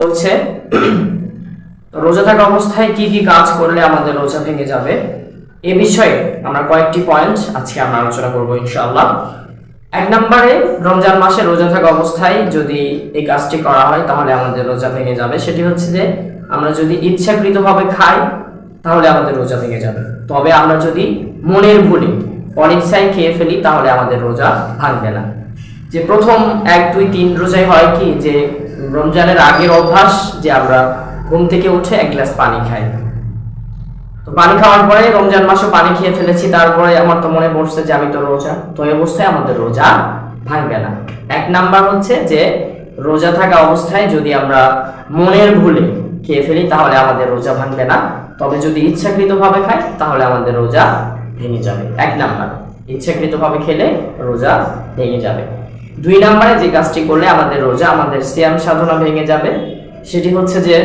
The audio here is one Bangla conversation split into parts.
বলছে রোজা থাকা অবস্থায় কি কি কাজ করলে আমাদের রোজা ভেঙে যাবে এ বিষয়ে আমরা কয়েকটি পয়েন্ট আজকে আমরা আলোচনা করব ইনশাআল্লাহ। এক নম্বরে, রমজান মাসে রোজা থাকা অবস্থায় যদি এই কাজটি করা হয় তাহলে আমাদের রোজা ভেঙে যাবে। সেটি হচ্ছে যে আমরা যদি ইচ্ছাকৃতভাবে খাই তাহলে আমাদের রোজা ভেঙে যাবে। তবে আমরা যদি মনের ভুলে অনিচ্ছায় খেয়ে ফেলি তাহলে আমাদের রোজা ভাঙবে না। যে প্রথম 1, 2, 3 রোজায় হয় কি যে রমজানের আগের অভ্যাস যে আমরা ঘুম থেকে উঠে 1 গ্লাস পানি খাই। তো পানি খাওয়ার পরে রমজান মাসে পানি খেয়ে ফেলেছি, তারপরে আমার তো মনে পড়ছে যে আমি তো রোজা, তো এই অবস্থায় আমাদের রোজা ভাঙবে না। 1 নাম্বার হচ্ছে যে রোজা থাকা অবস্থায় যদি আমরা মনের ভুলে খেয়ে ফেলি তাহলে আমাদের রোজা ভাঙবে না। তবে যদি ইচ্ছাকৃতভাবে খাই তাহলে আমাদের রোজা ভেঙে যাবে। 1 নাম্বার, ইচ্ছাকৃতভাবে খেলে রোজা ভেঙে যাবে। 2 নাম্বারে যে কাজটি করলে আমাদের রোজা, আমাদের সিয়াম সাধনা ভেঙে যাবে সেটি হচ্ছে যে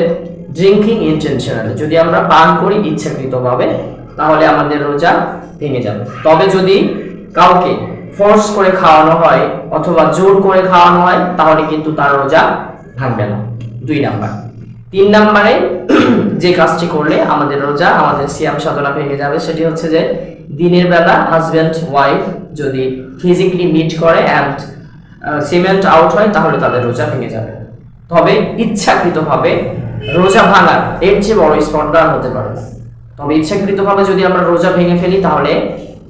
ড্রিঙ্কিং ইন্টেনশনালি, যদি আমরা পান করি ইচ্ছাকৃতভাবে তাহলে আমাদের রোজা ভেঙে যাবে। তবে যদি কাউকে ফোর্স করে খাওয়ানো হয় অথবা জোর করে খাওয়ানো হয় তাহলে কিন্তু তার রোজা ভাঙবে না। 2 নাম্বার। 3 নাম্বারে যে কাজটি করলে আমাদের রোজা, আমাদের সিয়াম সাধনা ভেঙে যাবে সেটি হচ্ছে যে দিনের বেলা হাজব্যান্ড ওয়াইফ যদি ফিজিক্যালি মিট করে অ্যান্ড সিমেন্ট আউট হয় তাহলে তাদের রোজা ভেঙে যাবে। তবে ইচ্ছাকৃতভাবে রোজা ভাঙার এর চেয়ে বড় স্পর্ধা হতে পারে না। তবে ইচ্ছাকৃতভাবে যদি আমরা রোজা ভেঙে ফেলি তাহলে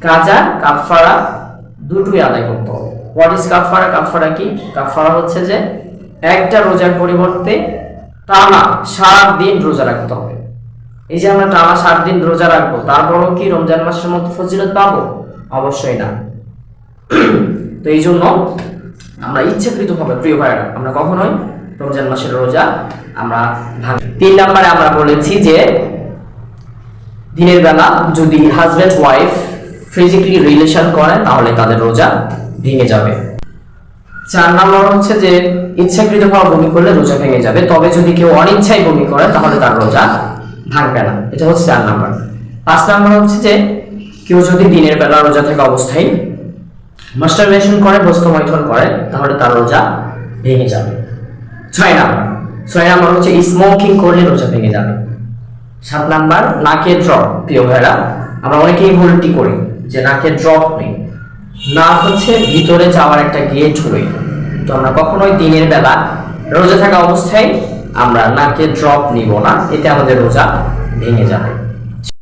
কাজা কাফারা দুটোই আদায় করতে হবে। হোয়াট ইজ কাফারা? কাফারা কি? কাফারা হচ্ছে যে একটা রোজার পরিবর্তে টানা 7 দিন রোজা রাখতে হবে। এই যে আমরা টানা 7 দিন রোজা রাখবো, তারপরও কি রমজান মাসের মতো ফজিলত পাবো? অবশ্যই না। তো এই জন্য আমরা ইচ্ছাকৃতভাবে, প্রিয় ভাইরা, আমরা কখনোই রমজান মাসের রোজা আমরা ভাঙি। 3 নম্বরে আমরা বলেছি যে দিনের বেলা যদি হাজব্যান্ড ওয়াইফ ফিজিক্যালি রিলেশন করে তাহলে তাদের রোজা ভেঙে যাবে। 4 নম্বর হচ্ছে যে ইচ্ছাকৃতভাবে বমি করলে রোজা ভেঙে যাবে। তবে যদি কেউ অনিচ্ছায় বমি করে তাহলে তার রোজা ভাঙবে না। এটা হচ্ছে 4 নম্বর। 5 নম্বর হচ্ছে যে কেউ যদি দিনের বেলা রোজা থাকা অবস্থায় মাস্টারবেশন করে, বস্ত্রমৈথুন করে তাহলে তার রোজা ভেঙে যাবে। 6 নাম্বার হচ্ছে স্মোকিং করলে রোজা ভেঙে যাবে। 7 নাম্বার নাকের ড্রপ। প্রিয় ভাইরা, আমরা অনেকেই ভুলটি করি যে নাকের ড্রপ নেই। নাক হচ্ছে ভিতরে যাওয়ার একটা গেট হই। তো আমরা কখনোই দিনের বেলা রোজা থাকা অবস্থায় আমরা নাকের ড্রপ নিব না, এতে আমাদের রোজা ভেঙে যাবে।